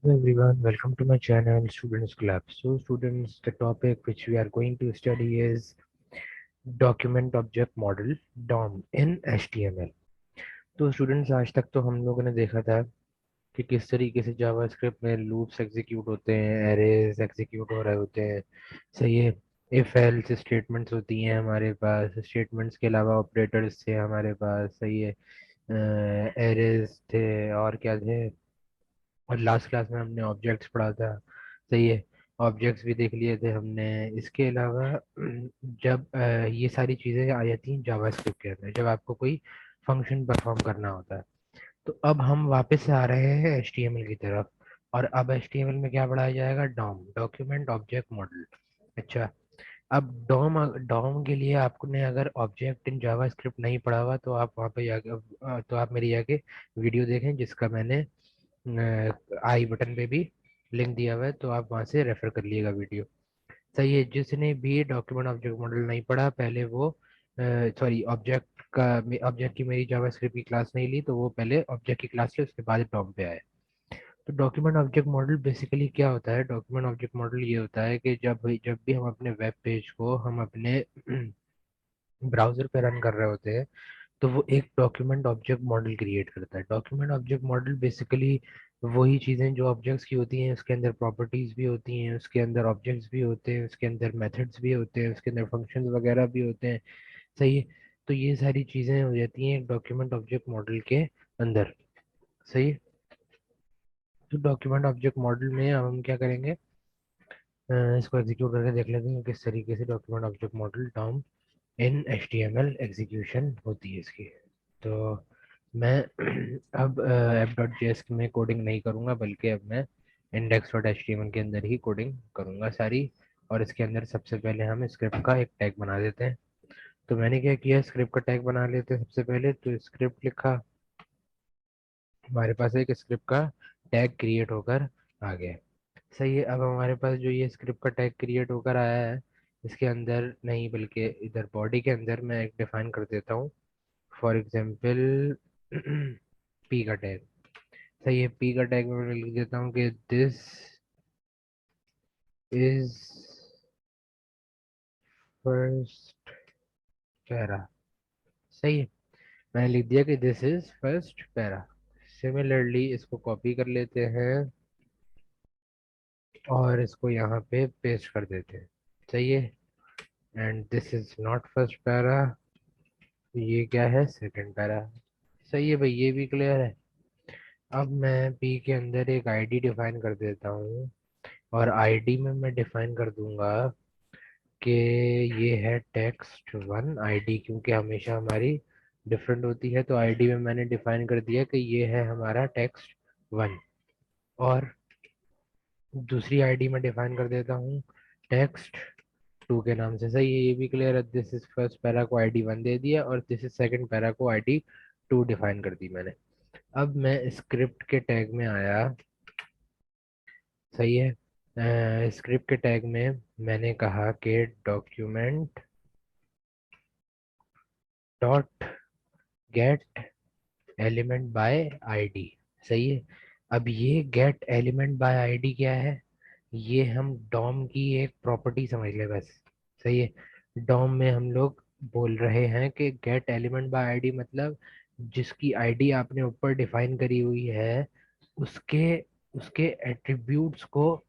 Hello everyone, welcome to my channel Students Club. So students, the topic which we are going to study is Document Object Model DOM in HTML. तो students, आज तक तो हम लोगों ने देखा था कि किस तरीके से जावास्क्रिप्ट में लूप्स एग्जीक्यूट होते हैं, एरेज एग्जीक्यूट हो रहे होते हैं। सही है। इफ एल्स स्टेटमेंट्स होती हैं हमारे पास, स्टेटमेंट्स के अलावा ऑपरेटर्स थे हमारे पास। सही है। एरेज थे और क्या थे, और लास्ट क्लास में हमने ऑब्जेक्ट्स पढ़ा था। सही है। ऑब्जेक्ट्स भी देख लिए थे हमने। इसके अलावा जब ये सारी चीज़ें आ जाती हैं जावास्क्रिप्ट के अंदर, जब आपको कोई फंक्शन परफॉर्म करना होता है। तो अब हम वापस से आ रहे हैं एचटीएमएल की तरफ। और अब एचटीएमएल में क्या पढ़ाया जाएगा? DOM, document object model. अच्छा। अब डॉम डॉम के लिए आपने अगर ऑब्जेक्ट इन जावास्क्रिप्ट नहीं पढ़ा हुआ तो आप वहाँ पे जाके तो आप मेरी जाके वीडियो देखें, जिसका मैंने आई बटन पे भी लिंक दिया हुआ है, तो आप वहां से रेफर कर लिएगा वीडियो। सही है। जिसने भी डॉक्यूमेंट ऑब्जेक्ट मॉडल नहीं पढ़ा पहले, वो सॉरी, ऑब्जेक्ट का ऑब्जेक्ट की मेरी जावास्क्रिप्ट की क्लास नहीं ली, तो वो पहले ऑब्जेक्ट की क्लास ले, उसके बाद डॉम पे आए। तो डॉक्यूमेंट ऑब्जेक्ट मॉडल बेसिकली क्या होता है? डॉक्यूमेंट ऑब्जेक्ट मॉडल ये होता है कि जब भी हम अपने वेब पेज को हम अपने ब्राउजर पे रन कर रहे होते हैं, तो वो एक डॉक्यूमेंट ऑब्जेक्ट मॉडल क्रिएट करता है। डॉक्यूमेंट ऑब्जेक्ट मॉडल बेसिकली वही चीज़ें जो ऑब्जेक्ट्स की होती हैं, उसके अंदर प्रॉपर्टीज भी होती हैं, उसके अंदर ऑब्जेक्ट्स भी होते हैं, उसके अंदर मेथड्स भी होते हैं, उसके अंदर फंक्शंस वगैरह भी होते हैं। सही है। तो ये सारी चीज़ें हो जाती हैं एक डॉक्यूमेंट ऑब्जेक्ट मॉडल के अंदर। सही है। तो डॉक्यूमेंट ऑब्जेक्ट मॉडल में अब हम क्या करेंगे? इसको एग्जीक्यूट करके देख लेते हैं किस तरीके से डॉक्यूमेंट ऑब्जेक्ट मॉडल डॉम इन HTML एग्जीक्यूशन होती है इसकी। तो मैं अब app.js में कोडिंग नहीं करूँगा, बल्कि अब मैं index.html के अंदर ही कोडिंग करूँगा सारी। और इसके अंदर सबसे पहले हम स्क्रिप्ट का एक टैग बना देते हैं। तो मैंने क्या किया, स्क्रिप्ट का टैग बना लेते हैं सबसे पहले। तो स्क्रिप्ट लिखा, हमारे पास एक स्क्रिप्ट का टैग क्रिएट होकर आ गया। सही है। अब हमारे पास जो ये स्क्रिप्ट का टैग क्रिएट होकर आया है, इसके अंदर नहीं बल्कि इधर बॉडी के अंदर मैं एक डिफाइन कर देता हूँ। फॉर एग्जाम्पल पी का टैग। सही है। पी का टैग में मैं लिख देता हूँ कि दिस इज फर्स्ट पैरा। सही है। मैंने लिख दिया कि this is first para. Similarly इसको कॉपी कर लेते हैं और इसको यहाँ पे पेस्ट कर देते हैं। सही है। And this is not first para, ये क्या है? Second para. सही है भाई, ये भी क्लियर है। अब मैं पी के अंदर एक आईडी डिफाइन कर देता हूँ। और आईडी में मैं डिफाइन कर दूंगा कि ये है टेक्स्ट वन आईडी, क्योंकि हमेशा हमारी डिफरेंट होती है। तो आईडी में मैंने डिफाइन कर दिया कि ये है हमारा टेक्स्ट वन। और दूसरी आईडी में डिफाइन कर देता हूँ टेक्स्ट टू के नाम से। सही है, ये भी क्लियर है। दिस इज फर्स्ट पैरा को आईडी वन दे दिया और दिस इज सेकंड पैरा को आईडी टू डिफाइन कर दी मैंने। अब मैं स्क्रिप्ट के टैग में आया। सही है। स्क्रिप्ट के टैग में मैंने कहा कि document dot gate element by ID. सही है। अब ये गेट एलिमेंट बाय आईडी क्या है? ये हम डॉम की एक प्रॉपर्टी समझ ले बस। सही है। डॉम में हम लोग बोल रहे हैं कि गेट एलिमेंट बाय आईडी मतलब जिसकी आईडी आपने ऊपर डिफाइन करी हुई है, उसके उसके एट्रीब्यूट्स को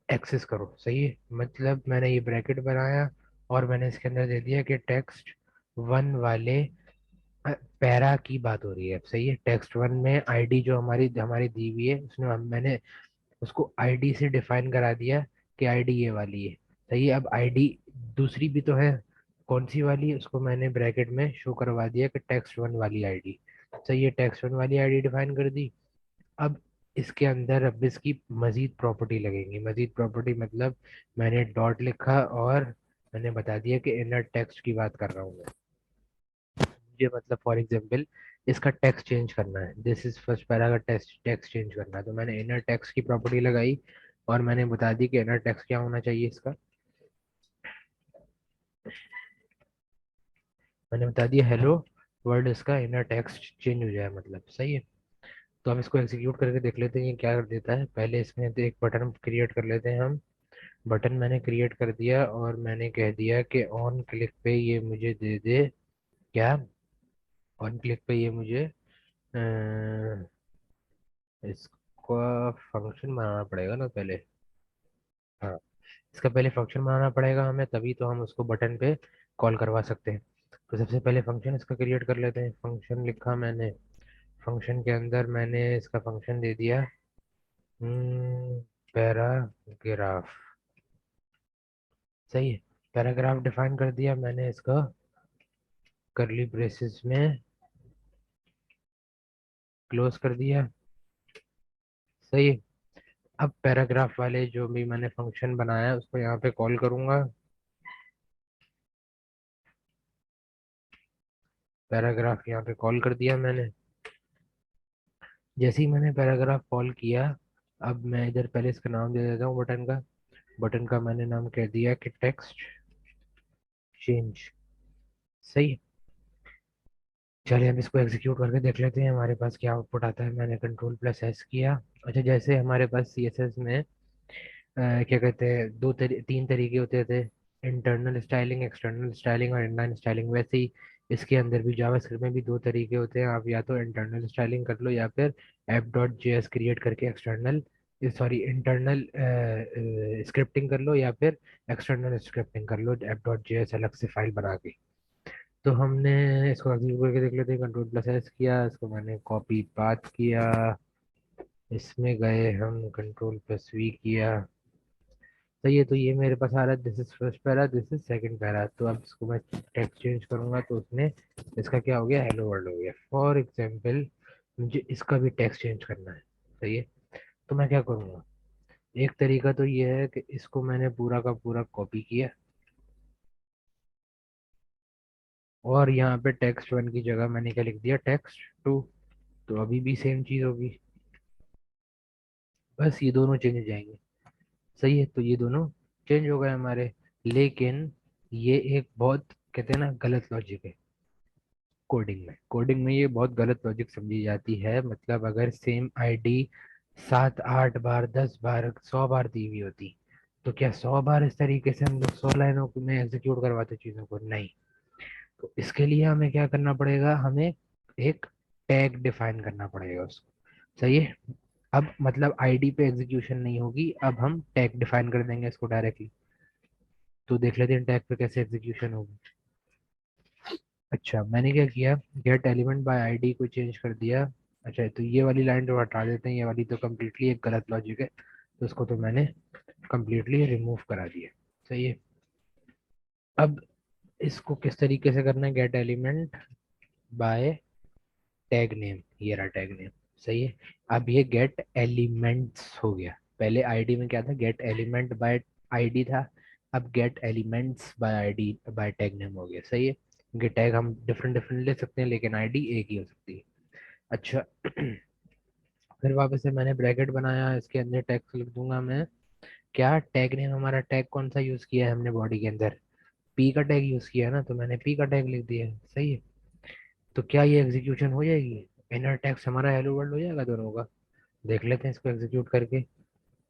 एक्सेस करो। सही है। मतलब मैंने ये ब्रैकेट बनाया और मैंने इसके अंदर दे दिया कि टेक्स्ट वन वाले पैरा की बात हो रही है। सही है। टेक्स्ट वन में आईडी जो हमारी हमारी दी हुई है, उसमें मैंने उसको आईडी से डिफाइन करा दिया कि आईडी ये वाली है। सही है। अब आईडी दूसरी भी तो है, कौन सी वाली? उसको मैंने ब्रैकेट में शो करवा दिया कि टेक्स्ट वन वाली आईडी। सही है। टेक्स्ट वन वाली आईडी डिफाइन कर दी। अब इसके अंदर अब इसकी मजीद प्रॉपर्टी लगेंगी। मजीद प्रॉपर्टी मतलब मैंने डॉट लिखा और मैंने बता दिया कि इनर टेक्स्ट की बात कर रहा हूँ मैं। मुझे मतलब फॉर एग्जांपल इसका टेक्स्ट चेंज करना है, दिस इज फर्स्ट पैरा का टेक्स्ट टेक्स्ट चेंज करना है, तो मैंने इनर टेक्स्ट की प्रॉपर्टी लगाई और मैंने बता दी कि इनर टेक्स्ट क्या होना चाहिए इसका। मैंने बता दिया हेलो वर्ल्ड, इसका इनर टेक्स्ट चेंज हो जाए मतलब। सही है। तो हम इसको एग्जीक्यूट करके देख लेते हैं ये क्या कर देता है। पहले इसमें तो एक बटन क्रिएट कर लेते हैं हम। बटन मैंने क्रिएट कर दिया और मैंने कह दिया कि ऑन क्लिक पे ये मुझे दे दे क्या। ऑन क्लिक पे ये मुझे इसका फंक्शन बनाना पड़ेगा ना पहले। हाँ, इसका पहले फंक्शन बनाना पड़ेगा हमें, तभी तो हम उसको बटन पे कॉल करवा सकते हैं। तो सबसे पहले फंक्शन इसका क्रिएट कर लेते हैं। फंक्शन लिखा मैंने, फंक्शन के अंदर मैंने इसका फंक्शन दे दिया पैराग्राफ। सही है, पैराग्राफ डिफाइन कर दिया मैंने इसका करली ब्रेसेस में क्लोज कर दिया। सही है। अब पैराग्राफ वाले जो भी मैंने फंक्शन बनाया है उसको यहाँ पे कॉल करूंगा। पैराग्राफ यहाँ पे कॉल कर दिया मैंने। जैसे ही मैंने पैराग्राफ कॉल किया, अब मैं इधर पहले इसका नाम दे देता हूँ बटन का। बटन का मैंने नाम कह दिया कि टेक्स्ट चेंज। सही है। चलिए हम इसको एग्जीक्यूट करके देख लेते हैं हमारे पास क्या आउटपुट आता है। मैंने कंट्रोल प्लस एस किया। अच्छा, जैसे हमारे पास सीएसएस में क्या कहते हैं तीन तरीके होते थे, इंटरनल स्टाइलिंग, एक्सटर्नल स्टाइलिंग और इनलाइन स्टाइलिंग, वैसे ही इसके अंदर भी जावास्क्रिप्ट में भी दो तरीके होते हैं। आप या तो इंटरनल स्टाइलिंग कर लो या फिर ऐप डॉट जेएस क्रिएट करके एक्सटर्नल सॉरी इंटरनल स्क्रिप्टिंग कर लो या फिर एक्सटर्नल स्क्रिप्टिंग कर लो ऐप डॉट जेएस अलग से फाइल बना के। तो हमने इसको एग्जीक्यूट करके देख लेते हैं। कंट्रोल प्लस एस किया, इसको मैंने कॉपी पाथ किया, इसमें गए हम कंट्रोल प्लस वी किया। तो ये मेरे पास आ रहा है, this is first para, this is second para. तो अब इसको मैं टेक्स्ट चेंज करूंगा तो उसने इसका क्या हो गया, हेलो वर्ल्ड हो गया। फॉर एग्जाम्पल मुझे इसका भी टेक्स्ट चेंज करना है। सही है। तो मैं क्या करूंगा, एक तरीका तो ये है कि इसको मैंने पूरा का पूरा कॉपी किया और यहाँ पे टेक्स्ट वन की जगह मैंने क्या लिख दिया, टेक्स्ट टू। तो अभी भी सेम चीज होगी, बस ये दोनों चेंज हो जाएंगे। सही है, तो ये दोनों चेंज हो गए हमारे। लेकिन ये एक बहुत कहते हैं ना गलत लॉजिक है। कोडिंग में ये बहुत गलत लॉजिक समझी जाती है। मतलब अगर सेम आईडी 7 8 बार 10 बार 100 बार दी हुई होती तो क्या 100 बार इस तरीके से हम लोग 100 लाइनों में एग्जीक्यूट करवाते चीजों को? नहीं। तो इसके लिए हमें क्या करना पड़ेगा, हमें एक टैग डिफाइन करना पड़ेगा उसको। सही है। अब मतलब आईडी पे एग्जीक्यूशन नहीं होगी, अब हम टैग डिफाइन कर देंगे इसको डायरेक्टली। तो देख लेते हैं टैग पे कैसे एग्जीक्यूशन होगी। अच्छा, मैंने क्या किया, गेट एलिमेंट बाय आईडी को चेंज कर दिया। अच्छा, तो ये वाली लाइन तो हटा देते हैं, ये वाली तो कम्प्लीटली एक गलत लॉजिक है, तो उसको तो मैंने कम्प्लीटली रिमूव करा दिया। सही है। अब इसको किस तरीके से करना है, gate element by tag name, ये रहा टैग नेम। सही है। अब ये गेट एलिमेंट्स हो गया। पहले आईडी में क्या था, गेट एलिमेंट बाय आईडी था। अब get elements by ID by tag name हो गया। सही है, क्योंकि टैग हम डिफरेंट डिफरेंट ले सकते हैं लेकिन आईडी एक ही हो सकती है। अच्छा फिर वापस से मैंने ब्रैकेट बनाया, इसके अंदर टैग लिख दूंगा मैं। क्या टैग नेम, हमारा टैग कौन सा यूज किया है हमने बॉडी के अंदर, पी का टैग यूज किया है ना, तो मैंने पी का टैग लिख दिया। सही है। तो क्या ये एग्जीक्यूशन हो जाएगी, इनर टेक्स्ट हमारा हेलो वर्ल्ड हो जाएगा दोनों का? देख लेते हैं इसको एग्जीक्यूट करके।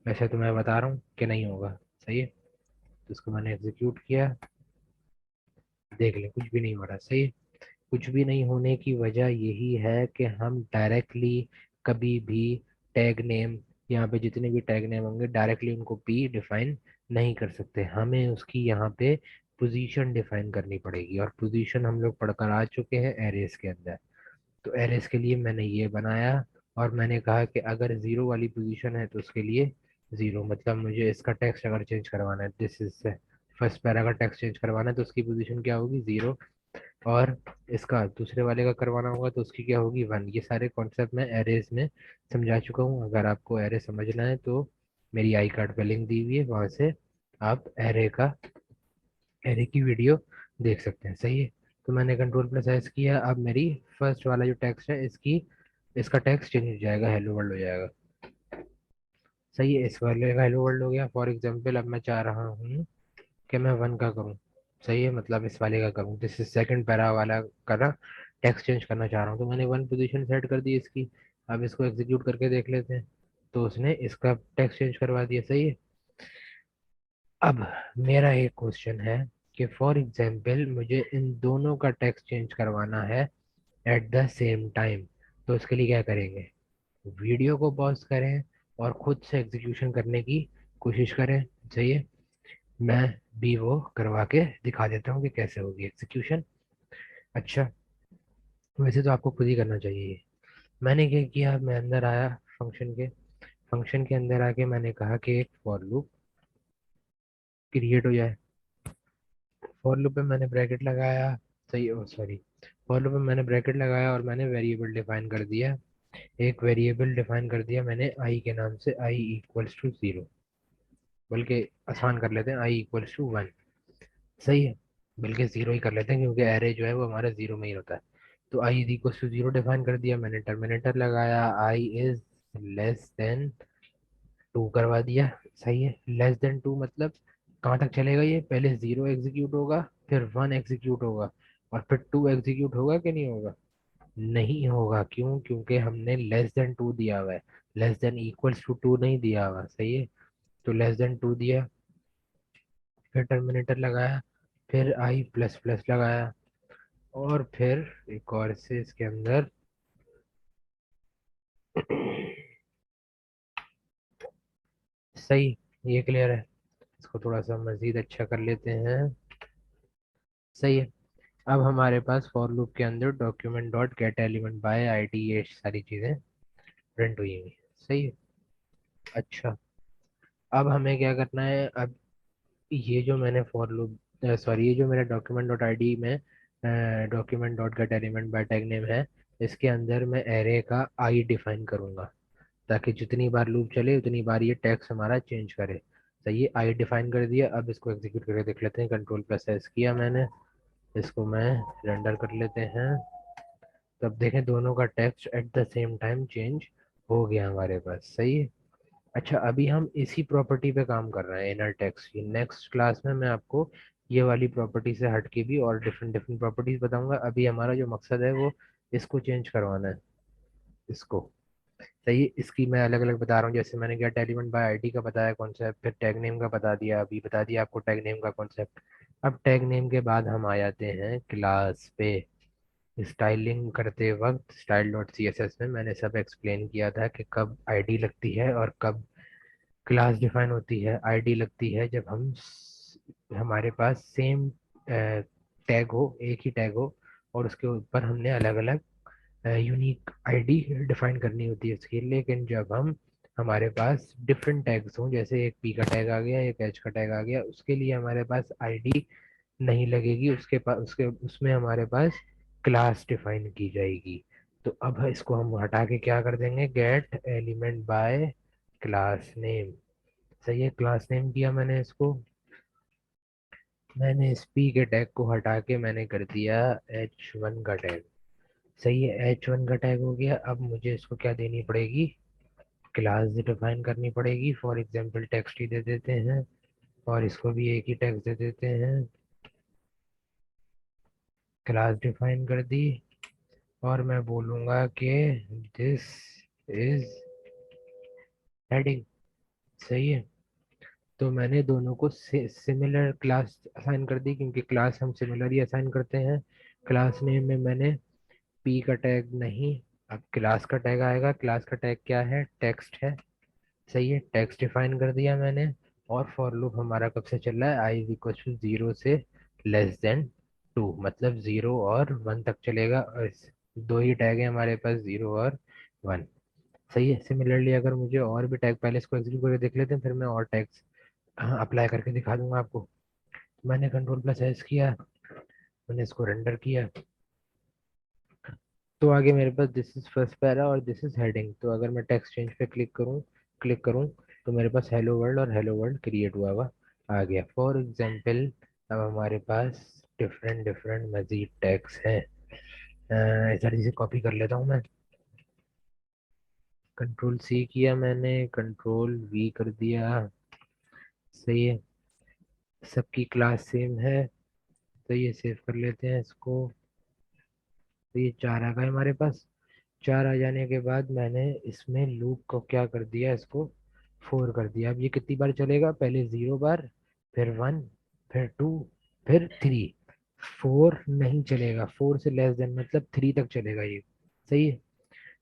वैसे तो मैं बता रहा हूँ कि नहीं होगा। सही है, तो इसको मैंने एग्जीक्यूट किया, देख ले कुछ भी नहीं हो रहा। सही है। कुछ भी नहीं होने की वजह यही है कि हम डायरेक्टली कभी भी टैग नेम, यहाँ पे जितने भी टैग नेम होंगे डायरेक्टली उनको पी डिफाइन नहीं कर सकते। हमें उसकी यहाँ पे पोजीशन डिफाइन करनी पड़ेगी, और पोजीशन हम लोग पढ़कर आ चुके हैं एरेस के अंदर। तो एरेस के लिए मैंने ये बनाया, और मैंने कहा कि अगर जीरो वाली पोजीशन है तो उसके लिए जीरो, मतलब मुझे इसका टेक्स्ट अगर चेंज करवाना है, दिस इज फर्स्ट पैरा का टेक्स्ट चेंज करवाना है तो उसकी पोजीशन क्या होगी, जीरो। और इसका दूसरे वाले का करवाना होगा तो उसकी क्या होगी, वन। ये सारे कॉन्सेप्ट मैं एरेज में समझा चुका हूँ। अगर आपको एरे समझना है तो मेरी आई कार्ड पे लिंक दी हुई है, वहां से आप एरे की वीडियो देख सकते हैं। सही है। तो मैंने कंट्रोल प्लस एस किया, अब मेरी फर्स्ट वाला जो टेक्स्ट है इसकी इसका टेक्स्ट चेंज हो जाएगा, हेलो वर्ल्ड हो जाएगा। सही है, इस वाले का हेलो वर्ल्ड हो गया। फॉर एग्जाम्पल अब मैं चाह रहा हूँ कि मैं वन का करूँ। सही है, मतलब इस वाले का करूँ, जिससे सेकंड पैरा वाला का ना टेक्स्ट चेंज करना चाह रहा हूँ, तो मैंने वन पोजीशन सेट कर दी इसकी। अब इसको एग्जीक्यूट करके देख लेते हैं। तो उसने इसका टेक्स्ट चेंज करवा दिया, सही है। अब मेरा एक क्वेश्चन है कि फॉर एग्जाम्पल मुझे इन दोनों का टेक्स्ट चेंज करवाना है एट द सेम टाइम। तो इसके लिए क्या करेंगे, वीडियो को पॉज करें और खुद से एग्जीक्यूशन करने की कोशिश करें। सही है, मैं भी वो करवा के दिखा देता हूँ कि कैसे होगी एग्जीक्यूशन। अच्छा, वैसे तो आपको खुद ही करना चाहिए। मैंने क्या किया, मैं अंदर आया फंक्शन के अंदर आके मैंने कहा कि एक फॉर लूप क्रिएट हो जाए। फॉर लूप में मैंने ब्रैकेट लगाया, सही, ओ सॉरी, फॉर लूप में मैंने ब्रैकेट लगाया और मैंने वेरिएबल डिफाइन कर दिया। एक वेरिएबल डिफाइन कर दिया मैंने आई के नाम से, आई इक्वल्स टू 0, बल्कि आसान कर लेते हैं, आई इक्वल्स टू 1। सही है, बल्कि 0 ही कर लेते हैं क्योंकि एरे जो है वो हमारा 0 में ही होता है। तो I is equals to 0 define कर दिया मैंने, टर्मिनेटर लगाया, आई इज लेस देन 2 करवा दिया। सही है, लेस देन 2 मतलब कहाँ तक चलेगा ये, पहले 0 एग्जीक्यूट होगा, फिर 1 एग्जीक्यूट होगा, और फिर 2 एग्जीक्यूट होगा कि नहीं होगा? नहीं होगा, क्यों? क्योंकि हमने लेस देन 2 दिया हुआ है, लेस देन इक्वल्स टू 2 नहीं दिया हुआ। सही है, तो लेस देन 2 दिया, फिर टर्मिनेटर लगाया, फिर आई प्लस प्लस लगाया, और फिर एक और से इसके अंदर सही, ये क्लियर है। इसको थोड़ा सा मजीद अच्छा कर लेते हैं। सही है, अब हमारे पास फॉर लूप के अंदर document dot gate element by ID, ये सारी चीजें प्रिंट हुई हुई। सही है। अच्छा, अब हमें क्या करना है, अब ये जो मैंने फॉर लूप, सॉरी, ये जो मेरा डॉक्यूमेंट डॉट आईडी में document dot gate element by tag name है, इसके अंदर मैं एरे का आई डिफाइन करूंगा, ताकि जितनी बार लूप चले उतनी बार ये टैग्स हमारा चेंज करे। सही है, आई डिफाइन कर दिया। अब इसको एग्जीक्यूट करके देख लेते हैं, कंट्रोल प्लस एस किया मैंने, इसको मैं रेंडर कर लेते हैं। तब देखें दोनों का text at the same time change हो गया हमारे पास। सही है। अच्छा, अभी हम इसी प्रॉपर्टी पे काम कर रहे हैं, इनर टेक्स्ट की। नेक्स्ट क्लास में मैं आपको ये वाली प्रॉपर्टी से हटके भी और डिफरेंट डिफरेंट प्रॉपर्टीज बताऊंगा। अभी हमारा जो मकसद है वो इसको चेंज करवाना है, इसको। सही है, इसकी मैं अलग अलग बता रहा हूँ। जैसे मैंने गेट एलिमेंट बाय आईडी का बताया कॉन्सेप्ट, फिर टैग नेम का बता दिया, अभी बता दिया आपको टैग नेम का कॉन्सेप्ट। अब टैग नेम के बाद हम आ जाते हैं क्लास पे। स्टाइलिंग करते वक्त style dot C S S में मैंने सब एक्सप्लेन किया था कि कब आईडी लगती है और कब क्लास डिफाइन होती है। आईडी लगती है जब हमारे पास सेम टैग हो, एक ही टैग हो, और उसके ऊपर हमने अलग अलग यूनिक आईडी डिफाइन करनी होती है उसकी। लेकिन जब हमारे पास डिफरेंट टैग्स हों, जैसे एक पी का टैग आ गया, एक एच का टैग आ गया, उसके लिए हमारे पास आईडी नहीं लगेगी, उसके पास उसके उसमें हमारे पास क्लास डिफाइन की जाएगी। तो अब इसको हम हटा के क्या कर देंगे, gate element by class name. सही है, क्लास नेम किया मैंने इसको, मैंने इस पी के टैग को हटा के मैंने कर दिया H1 का टैग। सही है, H1 का टैग हो गया। अब मुझे इसको क्या देनी पड़ेगी, क्लास डिफाइन करनी पड़ेगी। फॉर एग्जांपल टेक्स्ट ही दे देते हैं, और इसको भी एक ही टैग दे देते हैं, क्लास डिफाइन कर दी। और मैं बोलूँगा कि दिस इज हेडिंग। सही है, तो मैंने दोनों को सिमिलर क्लास असाइन कर दी, क्योंकि क्लास हम सिमिलर ही असाइन करते हैं। क्लास नेम में मैंने पी का टैग नहीं, अब क्लास का टैग आएगा। क्लास का टैग क्या है, टेक्स्ट है। सही है, टेक्स्ट डिफाइन कर दिया मैंने। और फॉर लूप हमारा कब से चल रहा है, आई इज इक्वल टू 0 से लेस देन 2, मतलब 0 और 1 तक चलेगा। और दो ही टैग है हमारे पास, 0 और 1। सही है, सिमिलरली अगर मुझे और भी टैग, पहले इसको एग्जीक्यूट करके देख लेते हैं, फिर मैं और टैग्स अप्लाई करके दिखा दूंगा आपको। मैंने कंट्रोल प्लस एस किया, मैंने इसको रेंडर किया। तो आगे मेरे पास दिस इज फर्स्ट पैरा और दिस इज हेडिंग। तो अगर मैं टेक्स्ट चेंज पे क्लिक करूं तो मेरे पास हेलो वर्ल्ड और हेलो वर्ल्ड क्रिएट हुआ हुआ आ गया। फॉर एग्जांपल अब हमारे पास डिफरेंट डिफरेंट मजीद टैग्स हैं। जल्दी से कॉपी कर लेता हूँ मैं। कंट्रोल सी किया मैंने, कंट्रोल वी कर दिया। सही है, सबकी क्लास सेम है। तो ये सेव कर लेते हैं इसको। तो ये 4 आ गए हमारे पास। 4 आ जाने के बाद मैंने इसमें लूप को क्या कर दिया, इसको 4 कर दिया। अब ये कितनी बार चलेगा, पहले 0 बार, फिर 1, फिर 2, फिर 3। 4 नहीं चलेगा, 4 से लेस देन मतलब 3 तक चलेगा ये। सही है,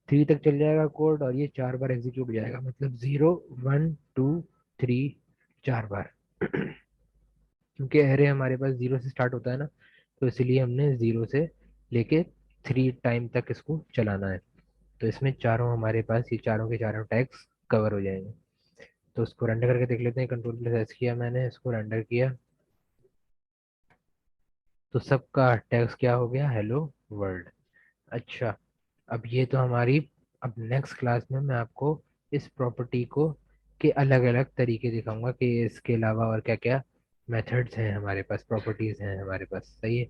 3 तक चल जाएगा कोड, और ये 4 बार एग्जीक्यूट हो जाएगा, मतलब 0 1 2 3, 4 बार। क्योंकि एरे हमारे पास 0 से स्टार्ट होता है ना, तो इसलिए हमने 0 से लेके 3 टाइम तक इसको चलाना है। तो इसमें चारों हमारे पास, ये चारों के चारों टैग्स कवर हो जाएंगे। तो उसको रेंडर करके देख लेते हैं। कंट्रोल प्लस एस किया मैंने, इसको रेंडर किया, तो सबका टैग्स क्या हो गया, हेलो वर्ल्ड। अच्छा, अब ये तो हमारी, अब नेक्स्ट क्लास में मैं आपको इस प्रॉपर्टी को के अलग अलग तरीके दिखाऊंगा कि इसके अलावा और क्या क्या मेथड्स हैं हमारे पास, प्रॉपर्टीज हैं हमारे पास। सही है।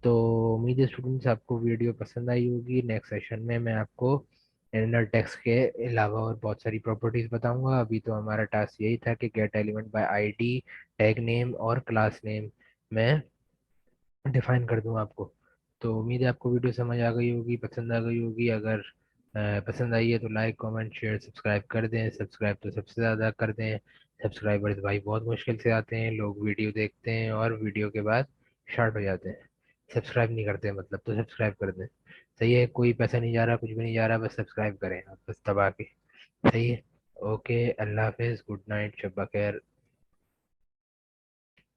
तो उम्मीद है स्टूडेंट्स आपको वीडियो पसंद आई होगी। नेक्स्ट सेशन में मैं आपको इनर टेक्स्ट के अलावा और बहुत सारी प्रॉपर्टीज बताऊंगा। अभी तो हमारा टास्क यही था कि gate element by ID, tag name और क्लास नेम मैं डिफाइन कर दूं आपको। तो उम्मीद है आपको वीडियो समझ आ गई होगी, पसंद आ गई होगी। अगर पसंद आई है तो लाइक कमेंट शेयर सब्सक्राइब कर दें। सब्सक्राइब तो सबसे ज़्यादा कर दें। सब्सक्राइबर्स भाई बहुत मुश्किल से आते हैं, लोग वीडियो देखते हैं और वीडियो के बाद शॉर्ट हो जाते हैं, सब्सक्राइब नहीं करते मतलब। तो सब्सक्राइब कर दें। सही है, कोई पैसा नहीं जा रहा, कुछ भी नहीं जा रहा, बस सब्सक्राइब करें आप, बस दबा के। सही है। ओके, अल्लाह हाफिज़, गुड नाइट, शब्बा खैर।